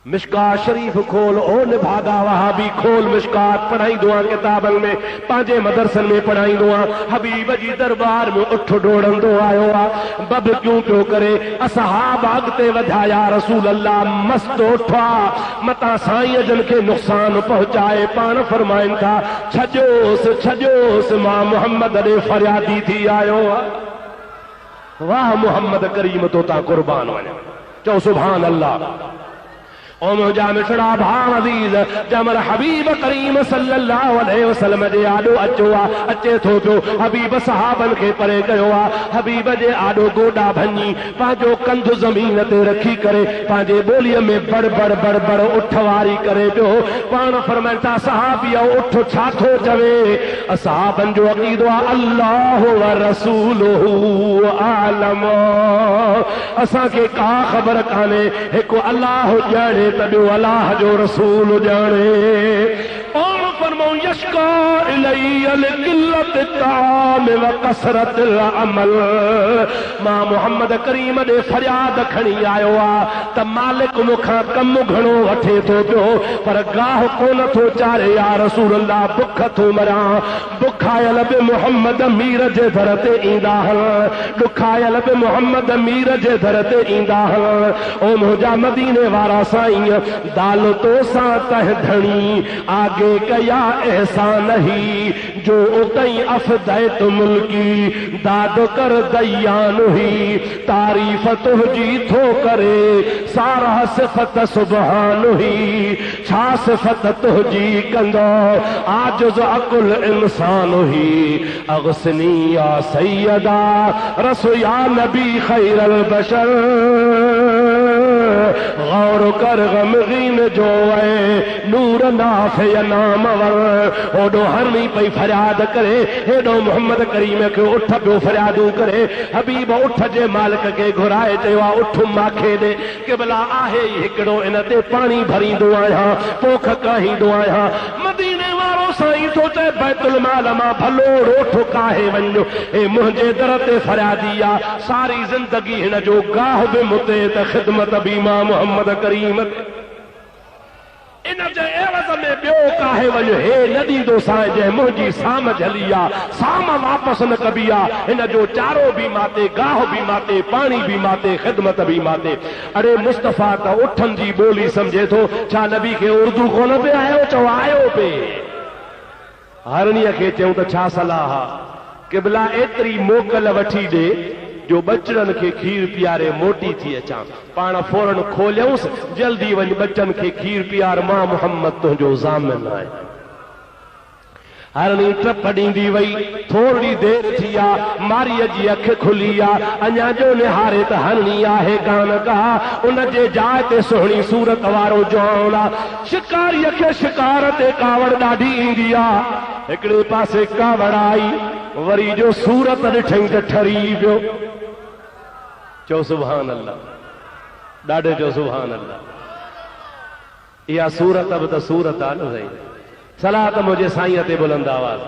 मिशकात शरीफ खोल, ओ निभागा वहाबी खोल मिशकात पढ़ाई दुआ किताबन में पांजे मदरसन में पढ़ाई दुआ हबीब जी दरबार में उठ डोड़ंदो आयो आ बब क्यों पियो करे असहाब अगते वधाया रसूल अल्लाह मस्त उठा मता साईं जन के नुकसान पहुंचाए पान फरमाइन था छजोस मां मोहम्मद ने फरियादी थी आयो आ। वाह मोहम्मद करीम तो ता कुर्बान वने चो सुभान अल्लाह। ओ मुझा मिठड़ा भाव अज़ीज़ जमर हबीब करीम सल्लल्लाहु अलैहि वसल्लम जे आडो अचो आ अचे थो पियो हबीब सहाबन के परे कयो आ हबीब जे आडो गोडा भञी पांजो कंध ज़मीन ते रखी करे पांजे ॿोलीअ में बड़ बड़ बड़ बड़ उठ वारी करे पियो पाण फरमाइनि था सहाबिया उठ छा थो चवे सहाबन जो अक़ीदो आ अल्लाह व रसूलुहु आलम असांखे का ख़बर कान्हे हिकु अल्लाह ॼाणे तॾो अल्लाह जो रसूल ॼाणे। और फरमाऊं यशका इलैयल क़िल्लत ताम व कसरत अमल मां मोहम्मद करीम ॾे फरियाद खणी आयो आ त मालिक मूंखां कमु घणो वठे थो पियो पर गाह कोन थो चारे या रसूल अल्लाह बुख थो मरां बुखायल बि मोहम्मद मीर जे दर ते ईंदा हल ॾुखायल बि मोहम्मद मीर जे दर ते ईंदा हल ओ मुंहिंजा मदीने वारा साईं दाल तो सा तह धणी आगे कया एहसान ही जो कई अफदैत मुल्की दाद कर दयान ही तारीफ तुझी थो करे सारा सिफत सुबहान ही छा सिफत तुझी कंदो आजिज़ अकुल इंसान ही अगसनी या सैयदा रसो या नबी खैरल बशर गौर कर गमगीन जो है नूर नाफे नाम वर ओडो हरनी पई फरियाद करे हेडो मोहम्मद करीम के उठ पियो फरियादू करे हबीब उठ जे मालिक के घुराए चयो उठ माखे दे के भला आहे हिकड़ो इन ते पानी भरींदो आहियां पोख काहींदो आहियां मदीने वारो साईं तो चे बैतुल माल मां भलो रोठ काहे वञो ए मुंहिंजे दर ते फरियादी आ सारी जिंदगी हिन जो गाह बि मुते त ख़िदमत बि मां मोहम्मद करीम इन जे एवज़ में ॿियो काहे वञो हे न ॾींदो साईं जंहिं मुंहिंजी साम झली आ साम वापसि न कबी आ हिन जो चारो बि माते गाह बि माते पाणी बि माते ख़िदमत बि माते अरे मुस्तफ़ा त उठनि जी ॿोली सम्झे थो छा नबी खे उर्दू कोन पे आयो चओ आयो पे हरणीअ खे चयूं त छा सलाह आहे क़िबला एतिरी मोकल वठी ॾे जो बचड़न के खीर पियारे मोटी थी अचां पाण फौरन खोलियऊंसि जल्दी वञ बच्चन के खीर पियार मां मोहम्मद तुंहिंजो ज़ामिन आहे। हरणी टप ॾींदी वई थोरी देर थी आ मारीअ जी अख खुली आ अञा जो निहारे त हरणी आहे कान का उन जे जाइ ते सुहिणी सूरत वारो जौन आ शिकारीअ खे शिकार ते कावड़ ॾाढी ईंदी आ हिकिड़े पासे कावड़ आई वरी जो सूरत ॾिठई त ठरी पियो चो सुभान अल्लाह ॾाढे चो सुभान अल्लाह इहा सूरत बि त सूरत आहे न साईं सलात मुझे साईं ते बुलंद आवाज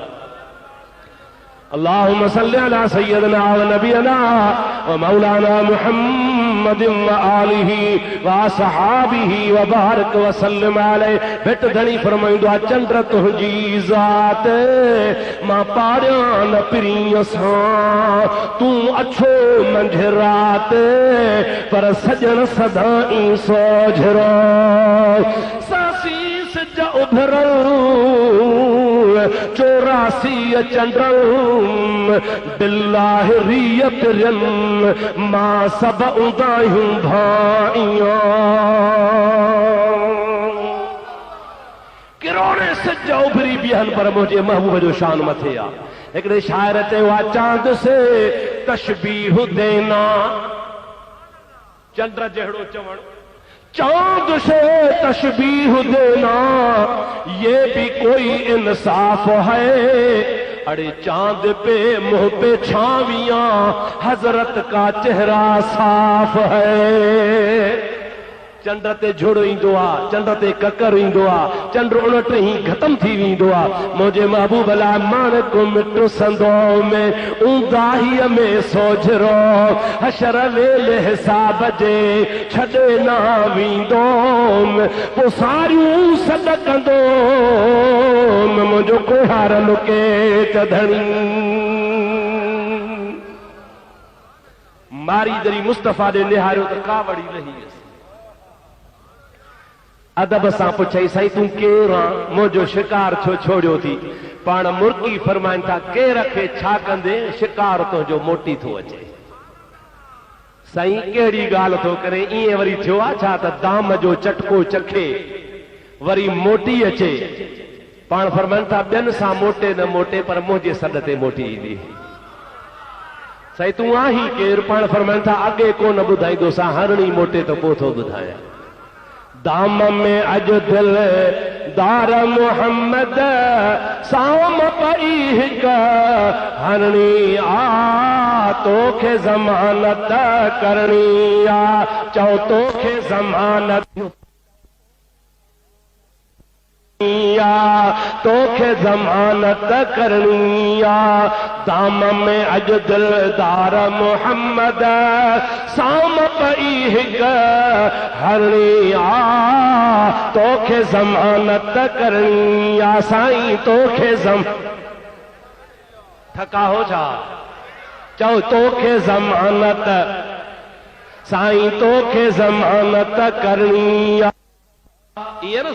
अल्लाहुम्मा सल्लि अला सय्यदना व नबियना व मौलाना मुहम्मद व आलिहि व असहाबिहि व बारक व सल्लम अलैहि भेट धणी फरमाईंदो आहे चंद्र तुंहिंजी ज़ात मां पाड़ियां न पिरीअ सां तूं अछो मंझरात पर सजन सदाई सोझरो सासी सिज उभरल चौरासी चंद्र बिल्लाह रिय पिरन मां सब उदायूं भाइयां किरोड़े सिज उभरी बिहन पर मुझे महबूब जो शान मथे आ हिकड़े शायर चयो आ चांद से तशबीह देना चंद्र जहिड़ो चवण चांद से तशबीह देना ये भी कोई इंसाफ है अरे चांद पे मुंह पे छावियां हजरत का चेहरा साफ है चंड ते झुड़ ईंदो आहे, चंड ते ककर ईंदो आहे, चंड उणट ई ख़तम थी वेंदो आहे। मुंहिंजे महबूब लाइ माणक मिटु संदो में ऊंदाहीअ में सोझरो हशर वेले हिसाब जे छॾे न वेंदो पोइ सारियूं सॾ कंदो मुंहिंजो कोहार लुके चधणी मारी जरी मुस्तफ़ा ॾे निहारियो त कावड़ी लही अदब सां पुछई साईं तूं केरु आहे, मुंहिंजो शिकार छो छोड़ियो थी? पाण मुर्गी फरमाइनि था केर खे छा कंदे शिकार तुंहिंजो मोटी थो अचे। साईं कहिड़ी ॻाल्हि थो करे, ईअं वरी थियो आहे छा त दाम जो चटको चखे वरी मोटी अचे? पाण फरमाइनि था ॿियनि सां मोटे न मोटे पर मुंहिंजे सॾ ते मोटी ईंदी। साईं तूं आहीं केरु? पाण फरमाइनि था अॻे कोन ॿुधाईंदोसां, हरणी मोटे त पोइ थो ॿुधायां। दाम में अॼु दिल दार मोहम्मद साम पई हिक हरणी आ तोखे ज़मानत करणी आ, चओ तोखे ज़मानत तोखे ज़मानत करणी आ। दाम में अॼु दिलदार मोहम्मद साम पई हिक हरणी आ तोखे ज़मानत करणी आ। साईं तोखे थका हो छा? चओ तोखे ज़मानत, साईं तोखे ज़मानत करणी आ। इहे न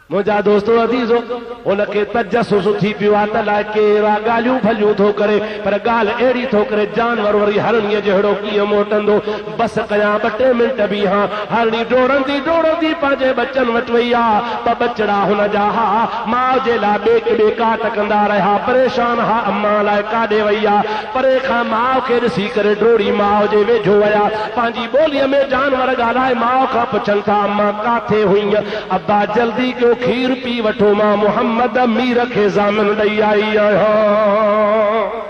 मुंहिंजा दोस्तो अदीज़ो उनखे तजसुस थी पियो आहे त अलाए कहिड़ा ॻाल्हियूं भलियूं थो करे, पर ॻाल्हि अहिड़ी थो करे जानवर वरी हरणीअ जहिड़ो कीअं मोटंदो। बस कयां 2 मिंट बि हा। हरणी डोड़ंदी डोड़ंदी पंहिंजे बच्चनि वटि वई आहे। 2 बचड़ा हुनजा हा माउ जे लाइ ॿेक ॿेका कंदा रहिया, परेशान हा अम्मा लाइ काॾे वई आहे। परे खां माउ खे ॾिसी करे डोड़ी माउ जे वेझो विया, पंहिंजी ॿोलीअ में जानवर ॻाल्हाए माउ खां पुछनि था अम्मा काथे हुई? अब्बा जल्दी कयो खीर पी वठो, मां मोहम्मद मीर खे ज़ामिन ॾेई आई आहियां।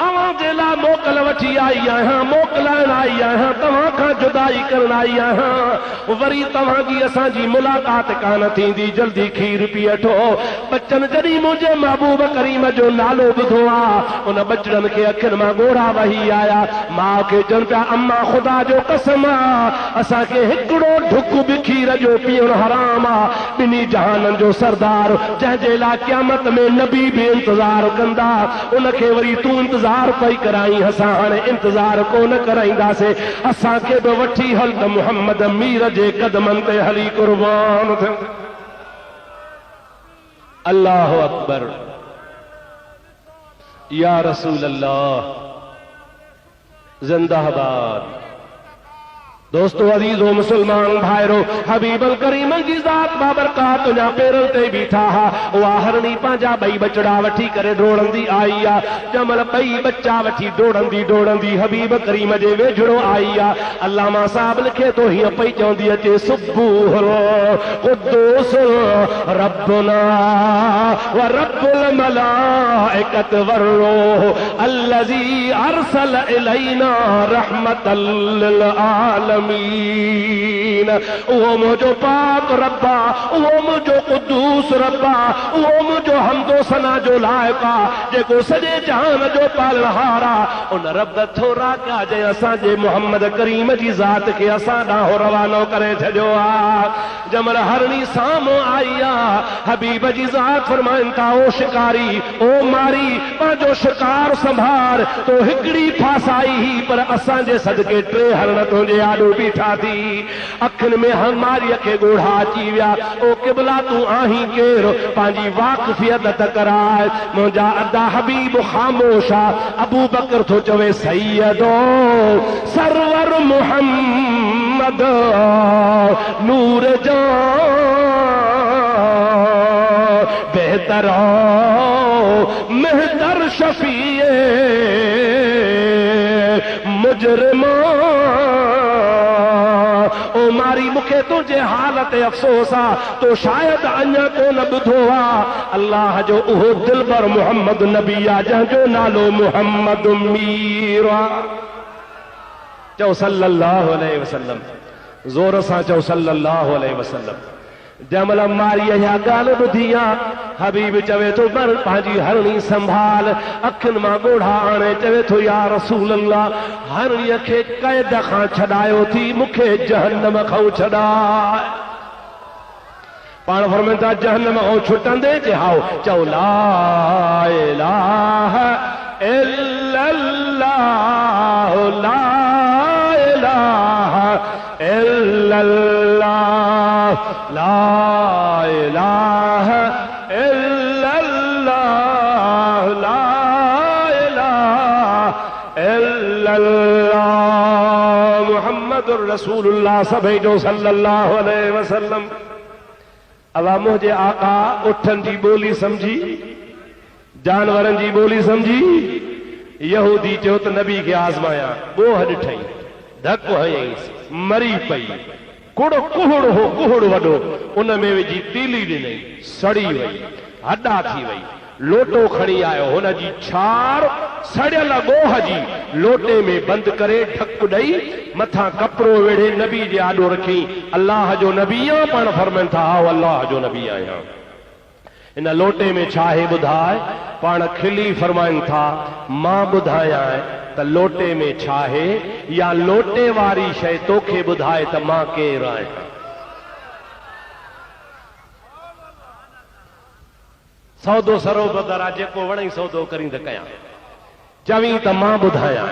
अवां जे लाइ मोकल वठी आई आहियां, मोकलाइण आई आहियां, तव्हां खां जुदाई करण आई आहियां। वरी तव्हांजी असांजी मुलाक़ात कान थींदी, जल्दी खीर पी वठो। बच्चनि जॾहिं मुंहिंजे महबूब करीम जो नालो ॿुधो आहे, उन बचड़नि खे अखियुनि मां ॻोढ़ा वही आया। माउ खे चवनि पिया अम्मा ख़ुदा जो कसम आहे असांखे हिकिड़ो ढुक बि खीर जो पीअणु हराम आहे। ॿिन्ही जहाननि जो सरदार जंहिंजे लाइ क़यामत में नबी बि इंतज़ार कंदा, उनखे वरी तूं इंतज़ार पई कराई, असां हाणे इंतज़ार कोन कराईंदासीं। असांखे बि वठी हल त मोहम्मद मीर जे कदमनि ते हली कुर्बान थियूं। अल्लाहु अकबर या रसूल अल्लाह जिंदाबाद। दोस्तो अजीजो मुसलमान भाइरो हबीबल करीम जी ज़ात बाबरकात तुंहिंजा पेरनि ते बीठा हा। उहा हरणी पंहिंजा 2 बचड़ा वठी करे डोड़ंदी आई आ। जमल 2 बच्चा वठी डोड़ंदी डोड़ंदी हबीब करीम जे वेझड़ो आई आ। अल्लामा साहब लिखे तो हीअं पई चवंदी अचे सुबूह क़ुद्दूस रब्बुना व रब्बुल मलाइकत वर्रूह अल्लज़ी अरसल इलैना रहमतल लिल आलमीन। वो मुझो पाक रब्बा, वो मुझो कुद्दूस रब्बा, वो मुझो हमदो सना जो लायका जेको सॼे जहान जो पालनहारा। उन रब थोरा कया जे असांजे मोहम्मद करीम जी ज़ात खे असां ॾांहुं रवानो करे छॾियो आहे। जमल हरणी साम्हूं आई आहे, हबीब जी ज़ात फरमाइनि था ओ शिकारी ओ मारी पंहिंजो शिकार संभार। तो हिकिड़ी फासाई ही पर असांजे सदके 3 हरण तुंहिंजे आॾो बीठा थी। अखियुनि में हमारीअ खे ॻोढ़ा अची विया। ओ क़िबला तूं आहीं केरु? पंहिंजी वाक़फ़ियत त कराए। मुंहिंजा अदा हबीब ख़ामोश आहे। अबू बकर थो चवे सैयदो सरवर मुहम्मद नूर जान बेहतर मेहतर शफीए मुजरिमा। ओ मारी मूंखे तुंहिंजे हालत अफ़सोस आहे, तो शायदि अञा कोन ॿुधो आहे अल्लाह जो उहो दिलबर मोहम्मद नबी आहे जंहिंजो नालो मोहम्मद मीर आहे। चओ सल्लल्लाहु अलैहि वसल्लम, ज़ोर सां चओ सल्लल्लाहु अलैहि वसल्लम। जमल मारीअ जा ॻाल्हि ॿुधी आ, हबीब चवे थो पर पंहिंजी हरणी संभाल, अखियुनि मां ॻोढ़ा आणे चवे थो या रसूल अल्लाह, हरणीअ खे क़ैद खां छॾायो थी, मूंखे जहन्नम खां छॾाए। पाण फरमाइनि था जहन्नम खां छुटंदे चहाओ, चओ ला इलाहा इल्लल्लाह, ला इलाहा इल्लल्लाह, ला इलाहा इल्लल्लाह, ला इलाहा इल्लल्लाह, मुहम्मदुर रसूलुल्लाह। सभई जो सल्लल्लाहु अलैहि वसल्लम। अवा मुझे आका उठन जी बोली समझी, जानवरन जी बोली समझी। यहूदी चयो त नबी के आज़माया, गोह ॾिठई, धक हयईंसि, मरी पई, कुड़ कुहड़ हो, कुहड़ वॾो, उन में विझी तीली ॾिनई, सड़ी वई, हॾा थी वई। लोटो खणी आयो, हुन जी छार सड़ियल गोह जी लोटे में बंदि करे ढक ॾेई मथां कपिड़ो वेढ़े नबी जे आॾो रखी। अल्लाह जो नबी आहियां, पाण फरमाइनि था हा अल्लाह जो नबी आहियां। इन लोटे में छा आहे ॿुधाए? पाण खिली फरमाइनि था मां ॿुधायां त लोटे में छा आहे, या लोटे वारी शइ तोखे ॿुधाए त मां केरु आहियां। सौदो सरो बदर आहे, जेको वणई सौदो करी त कयां। चवीं त मां ॿुधायां,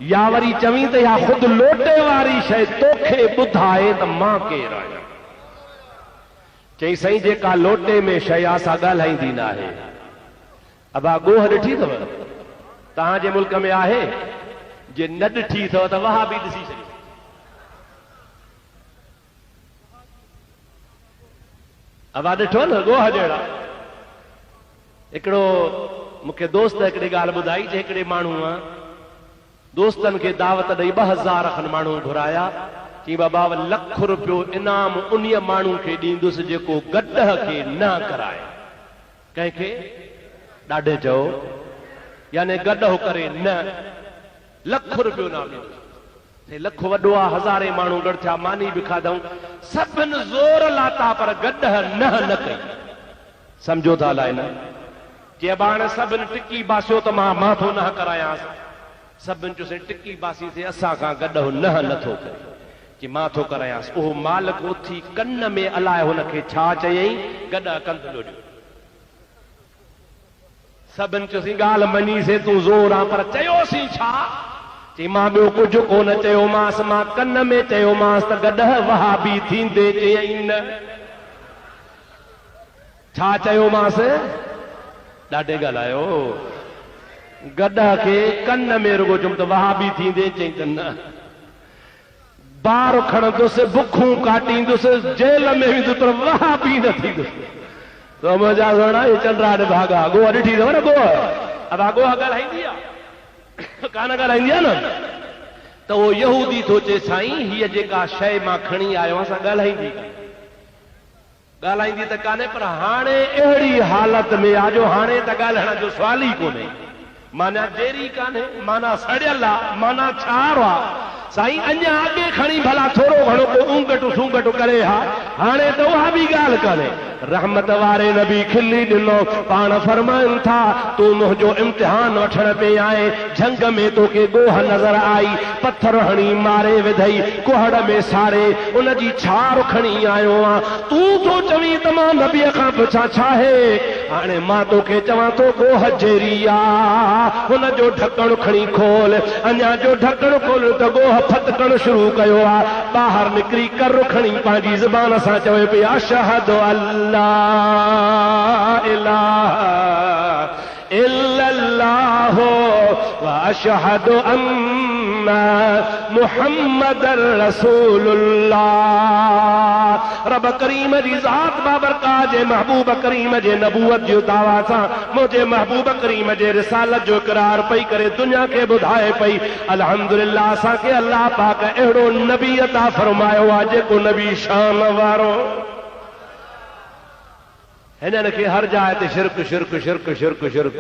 या वरी चवीं त या ख़ुदि लोटे वारी शइ तोखे ॿुधाए त मां केरु आहियां। चई साईं जेका लोटे में शइ आहे सा ॻाल्हाईंदी न आहे। अबा गोह ॾिठी अथव तव्हांजे मुल्क में आहे? जे न ॾिठी अथव त वहा बि ॾिसी छॾी। अबा ॾिठो न गोह जहिड़ा। हिकिड़ो मूंखे दोस्त हिकिड़ी ॻाल्हि ॿुधाई, जे हिकिड़े माण्हू दोस्तनि खे दावत ॾेई 2000 खनि माण्हू घुराया। चई बाबा लख रुपयो इनाम उन्हीअ माण्हू खे ॾींदुसि जेको गॾह खे न कराए। कंहिंखे? ॾाढे चओ, यानी गॾहो करे न, लख रुपयो इनाम ॾींदुसि। लख वॾो आहे, हज़ारे माण्हू गॾु थिया, मानी बि खाधऊं, सभिनि ज़ोर लाता पर गॾह न कई। सम्झो था अलाए न? चइबा हाणे सभिनि टिकी बासियो त मां माथो न करायांसि। सभिनि चयोसीं टिकी बासी से असां खां गॾहो नथो करे, कि माथो करायांसि। उहो मालिक उथी कन में अलाए हुनखे छा चयईं, गॾह कंधु ॾोॾियो। सभिनि चयोसीं ॻाल्हि मञीसीं, तूं ज़ोर आहे, पर चयोसीं छा? चई मां ॿियो कुझु कोन चयोमांसि, मां कन में चयोमांसि त गॾह वहाबी थींदे। चयईं न। छा चयोमांसि? ॾाढे ॻाल्हायो। गॾह खे कन में रुगो चुम त वहाबी थींदे। चई त न। बार खणंदुसि, बुखूं काटींदुसि, जेल में वेंदुसि पर वहाबी न थींदुसि। तो मजा सुणा ये चंद्रा ने भागा। गोह ॾिठी अथव न गोह? अब गोह ॻाल्हाईंदी आहे कान ॻाल्हाईंदी आहे न? त उहो यहूदी थो चए साईं हीअ जेका शइ मां खणी आयो असां ॻाल्हाईंदी ॻाल्हाईंदी त कान्हे, पर हाणे अहिड़ी हालत में आहे जो हाणे त ॻाल्हाइण जो सुवाल ई कोन्हे। माना जेरी कान्हे, माना सड़ियल आहे, माना छार आहे। साईं अञा अॻे खणी भला थोरो घणो को ऊंगटू सूंगटू करे हा, हाणे त उहा बि ॻाल्हि कान्हे। रहमत वारे नबी खिली ॾिनो, पाण फरमाइनि था तूं मुंहिंजो इम्तिहान वठण पे आए, झंग में तोखे गोह नज़र आई, पत्थर हणी मारे विधई, कुहड़ में साड़े उन जी छार खणी आयो आहे। तूं थो चवीं त मां नबीअ खां पुछां छा आहे? हाणे मां तोखे चवां थो गोह जेरी आहे, हुन जो ढकण खणी खोल। अञा जो ढकण खोल त गोह फतकण शुरू कयो आहे। ॿाहिरि निकिरी कर खणी पंहिंजी ज़बान सां चवे पई अशहदु अल्ला इलाहा इल्लल्लाह व अशहदु अन्ना मुहम्मदर रसूलुल्लाह। रब करीम जी ज़ात बाबरकात जे महबूब करीम जे नबूवत जो दावा सां मुंहिंजे महबूब करीम जे रिसालत जो इक़रार पई करे दुनिया खे ॿुधाए पई अल्हम्दुलिल्लाह असांखे अल्लाह पाक अहिड़ो नबी अता फरमायो आहे जेको नबी शान वारो। हिननि खे हर जाइ ते शिरक शिरक शिरक शिरक शिरक